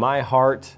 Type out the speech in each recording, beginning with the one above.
My heart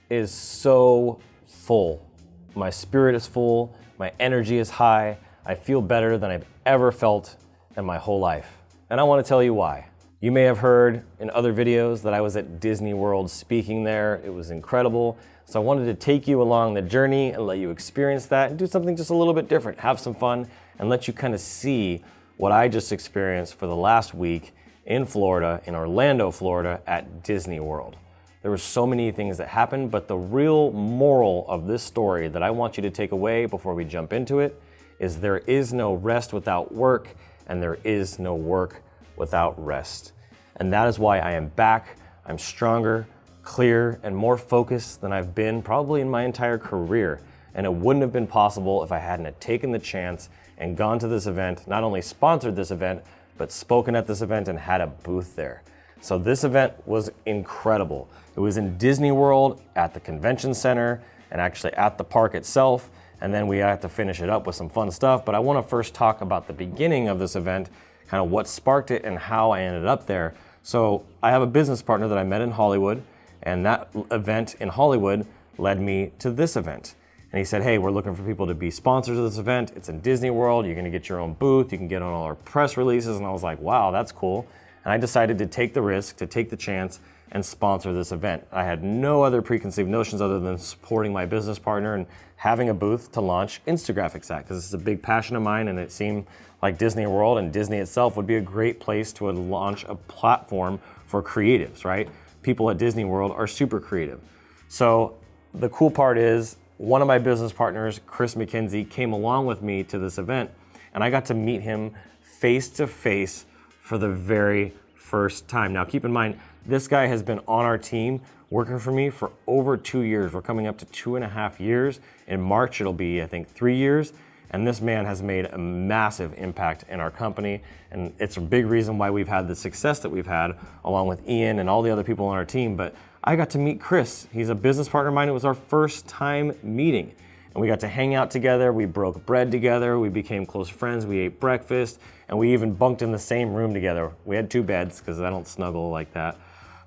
is so full. My spirit is full, my energy is high, I feel better than I've ever felt in my whole life. And I want to tell you why. You may have heard in other videos that I was at Disney World speaking there. It was incredible. So I wanted to take you along the journey and let you experience that and do something just a little bit different, have some fun, and let you kind of see what I just experienced for the last week in Florida, in Orlando, Florida, at Disney World. There were so many things that happened, but the real moral of this story that I want you to take away before we jump into it is there is no rest without work, and there is no work without rest. And that is why I am back. I'm stronger, clear, and more focused than I've been probably in my entire career. And it wouldn't have been possible if I hadn't have taken the chance and gone to this event, not only sponsored this event, but spoken at this event and had a booth there. So this event was incredible. It was in Disney World, at the convention center, and actually at the park itself. And then we had to finish it up with some fun stuff. But I want to first talk about the beginning of this event, kind of what sparked it and how I ended up there. So I have a business partner that I met in Hollywood, and that event in Hollywood led me to this event. And he said, hey, we're looking for people to be sponsors of this event. It's in Disney World. You're going to get your own booth. You can get on all our press releases. And I was like, wow, that's cool. And I decided to take the risk, to take the chance and sponsor this event. I had no other preconceived notions other than supporting my business partner and having a booth to launch Instagraphics at, because this is a big passion of mine, and it seemed like Disney World and Disney itself would be a great place to launch a platform for creatives, right? People at Disney World are super creative. So the cool part is one of my business partners, Chris McKenzie, came along with me to this event, and I got to meet him face to face for the very first time. Now keep in mind, this guy has been on our team working for me for over 2 years. We're coming up to 2.5 years. In March, it'll be, I think, 3 years. And this man has made a massive impact in our company. And it's a big reason why we've had the success that we've had, along with Ian and all the other people on our team. But I got to meet Chris. He's a business partner of mine. It was our first time meeting. And we got to hang out together. We broke bread together. We became close friends. We ate breakfast. And we even bunked in the same room together. We had 2 beds because I don't snuggle like that.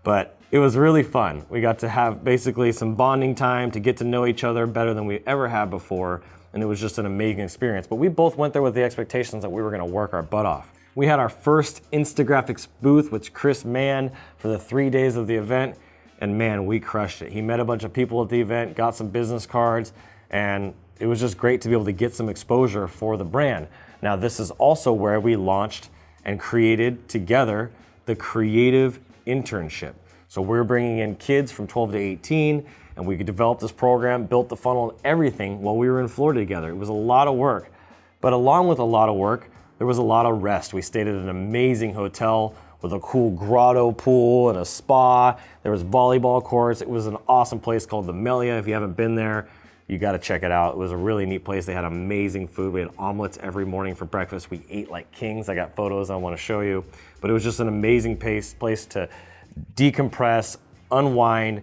But it was really fun. We got to have basically some bonding time to get to know each other better than we ever had before. And it was just an amazing experience. But we both went there with the expectations that we were gonna work our butt off. We had our first Instagraphics booth, which Chris manned for the 3 days of the event. And man, we crushed it. He met a bunch of people at the event, got some business cards, and it was just great to be able to get some exposure for the brand. Now, this is also where we launched and created together the Creative Internship. So we're bringing in kids from 12 to 18, and we could develop this program, built the funnel and everything while we were in Florida together. It was a lot of work, but along with a lot of work, there was a lot of rest. We stayed at an amazing hotel with a cool grotto pool and a spa. There was volleyball courts. It was an awesome place called the Melia. If you haven't been there, you got to check it out. It was a really neat place. They had amazing food. We had omelets every morning for breakfast. We ate like kings. I got photos I want to show you. But it was just an amazing place to decompress, unwind,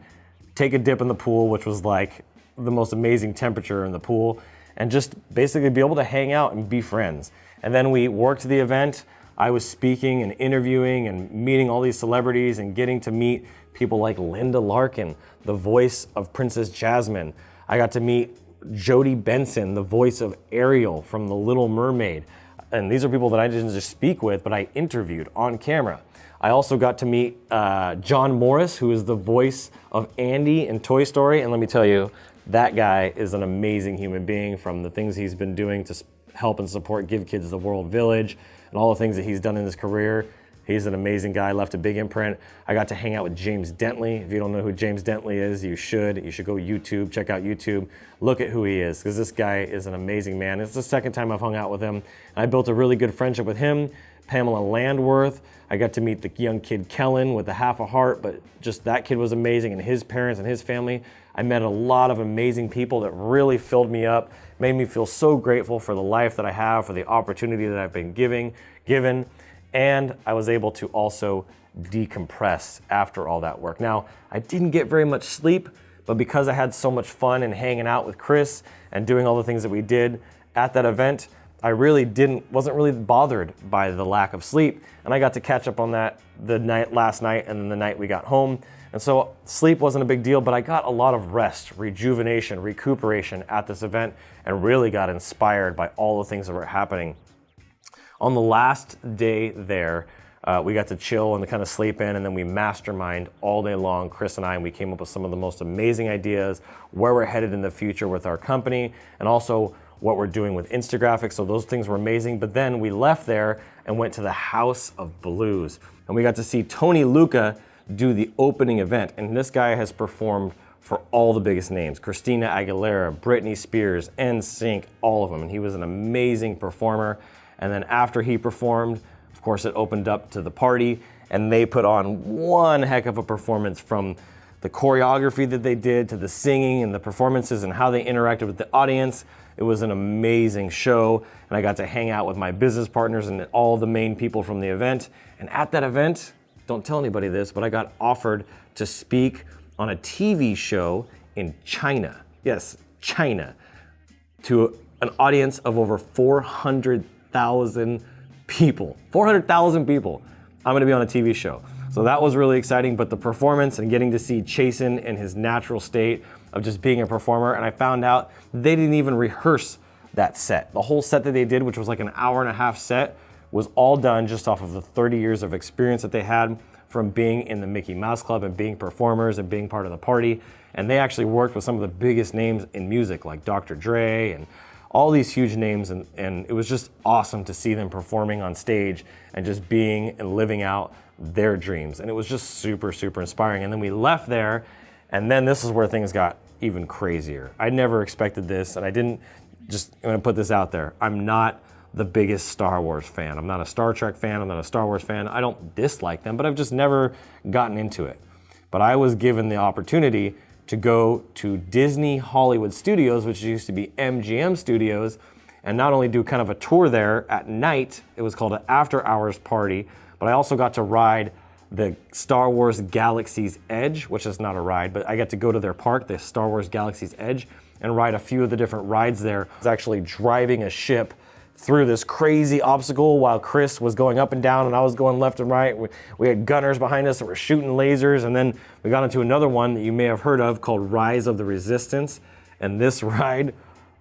take a dip in the pool, which was like the most amazing temperature in the pool, and just basically be able to hang out and be friends. And then we worked the event. I was speaking and interviewing and meeting all these celebrities and getting to meet people like Linda Larkin, the voice of Princess Jasmine. I got to meet Jodie Benson, the voice of Ariel from The Little Mermaid. And these are people that I didn't just speak with, but I interviewed on camera. I also got to meet John Morris, who is the voice of Andy in Toy Story. And let me tell you, that guy is an amazing human being, from the things he's been doing to help and support Give Kids the World Village and all the things that he's done in his career. He's an amazing guy, left a big imprint. I got to hang out with James Dentley. If you don't know who James Dentley is, you should. You should go YouTube, check out YouTube, look at who he is, because this guy is an amazing man. It's the second time I've hung out with him. And I built a really good friendship with him. Pamela Landworth. I got to meet the young kid Kellen with the half a heart, but just that kid was amazing, and his parents and his family. I met a lot of amazing people that really filled me up, made me feel so grateful for the life that I have, for the opportunity that I've been given. And I was able to also decompress after all that work. Now, I didn't get very much sleep, but because I had so much fun and hanging out with Chris and doing all the things that we did at that event, I really wasn't really bothered by the lack of sleep. And I got to catch up on that last night and then the night we got home. And so sleep wasn't a big deal, but I got a lot of rest, rejuvenation, recuperation at this event, and really got inspired by all the things that were happening. On the last day there, we got to chill and kind of sleep in, and then we mastermind all day long, Chris and I, and we came up with some of the most amazing ideas, where we're headed in the future with our company, and also what we're doing with Instagraphics. So those things were amazing. But then we left there and went to the House of Blues, and we got to see Tony Lucca do the opening event. And this guy has performed for all the biggest names: Christina Aguilera, Britney Spears, NSYNC, all of them. And he was an amazing performer. And then after he performed, of course, it opened up to the party, and they put on one heck of a performance, from the choreography that they did to the singing and the performances and how they interacted with the audience. It was an amazing show, and I got to hang out with my business partners and all the main people from the event. And at that event, don't tell anybody this, but I got offered to speak on a TV show in China. Yes, China, to an audience of over 400,000 people. 400,000 people. I'm gonna be on a TV show. So that was really exciting, but the performance and getting to see Chasen in his natural state of just being a performer, and I found out they didn't even rehearse that set. The whole set that they did, which was like an hour-and-a-half set, was all done just off of the 30 years of experience that they had from being in the Mickey Mouse Club and being performers and being part of the party. And they actually worked with some of the biggest names in music, like Dr. Dre and all these huge names, and it was just awesome to see them performing on stage and just being and living out their dreams. And it was just super, super inspiring. And then we left there, and then this is where things got even crazier. I never expected this, and I'm gonna put this out there. I'm not the biggest Star Wars fan. I'm not a Star Trek fan, I'm not a Star Wars fan. I don't dislike them, but I've just never gotten into it. But I was given the opportunity to go to Disney Hollywood Studios, which used to be MGM Studios, and not only do kind of a tour there at night, it was called an after hours party, but I also got to ride the Star Wars Galaxy's Edge, which is not a ride, but I got to go to their park, the Star Wars Galaxy's Edge, and ride a few of the different rides there. I was actually driving a ship through this crazy obstacle while Chris was going up and down and I was going left and right. We had gunners behind us that were shooting lasers, and then we got into another one that you may have heard of called Rise of the Resistance, and this ride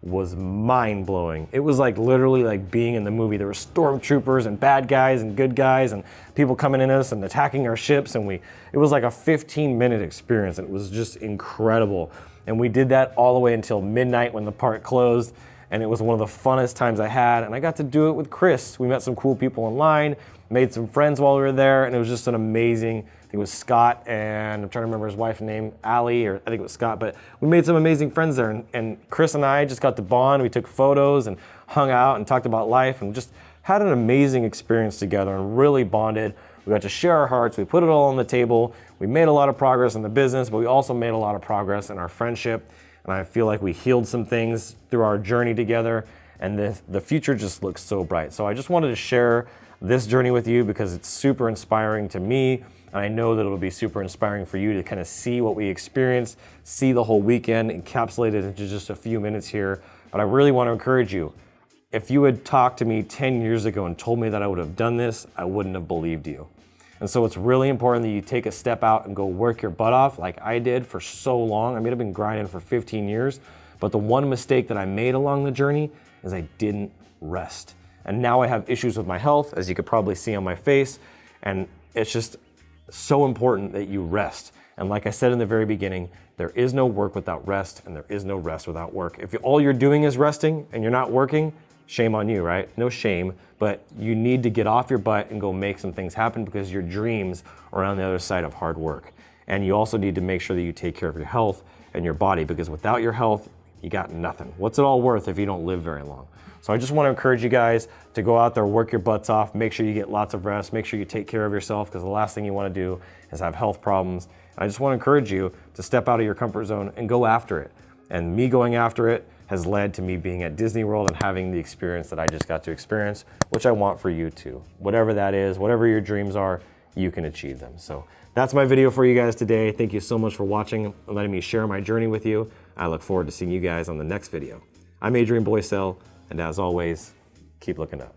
was mind-blowing. It was like literally like being in the movie. There were stormtroopers and bad guys and good guys and people coming in us and attacking our ships, and it was like a 15-minute experience, and it was just incredible. And we did that all the way until midnight when the park closed, and it was one of the funnest times I had, and I got to do it with Chris. We met some cool people online, made some friends while we were there, and it was just an amazing, I think it was Scott, and I'm trying to remember his wife's name, Allie, or I think it was Scott, but we made some amazing friends there, and Chris and I just got to bond. We took photos and hung out and talked about life and just had an amazing experience together and really bonded. We got to share our hearts. We put it all on the table. We made a lot of progress in the business, but we also made a lot of progress in our friendship. And I feel like we healed some things through our journey together, and the future just looks so bright. So I just wanted to share this journey with you because it's super inspiring to me, and I know that it'll be super inspiring for you to kind of see what we experienced, see the whole weekend encapsulated into just a few minutes here. But I really want to encourage you. If you had talked to me 10 years ago and told me that I would have done this, I wouldn't have believed you. And so it's really important that you take a step out and go work your butt off like I did for so long. I mean, I've been grinding for 15 years, but the one mistake that I made along the journey is I didn't rest. And now I have issues with my health, as you could probably see on my face, and it's just so important that you rest. And like I said in the very beginning, there is no work without rest, and there is no rest without work. If all you're doing is resting and you're not working, shame on you, right? No shame, but you need to get off your butt and go make some things happen because your dreams are on the other side of hard work. And you also need to make sure that you take care of your health and your body, because without your health, you got nothing. What's it all worth if you don't live very long? So I just want to encourage you guys to go out there, work your butts off, make sure you get lots of rest, make sure you take care of yourself, because the last thing you want to do is have health problems. And I just want to encourage you to step out of your comfort zone and go after it. And me going after it has led to me being at Disney World and having the experience that I just got to experience, which I want for you too. Whatever that is, whatever your dreams are, you can achieve them. So that's my video for you guys today. Thank you so much for watching and letting me share my journey with you. I look forward to seeing you guys on the next video. I'm Adrian Boycell, and as always, keep looking up.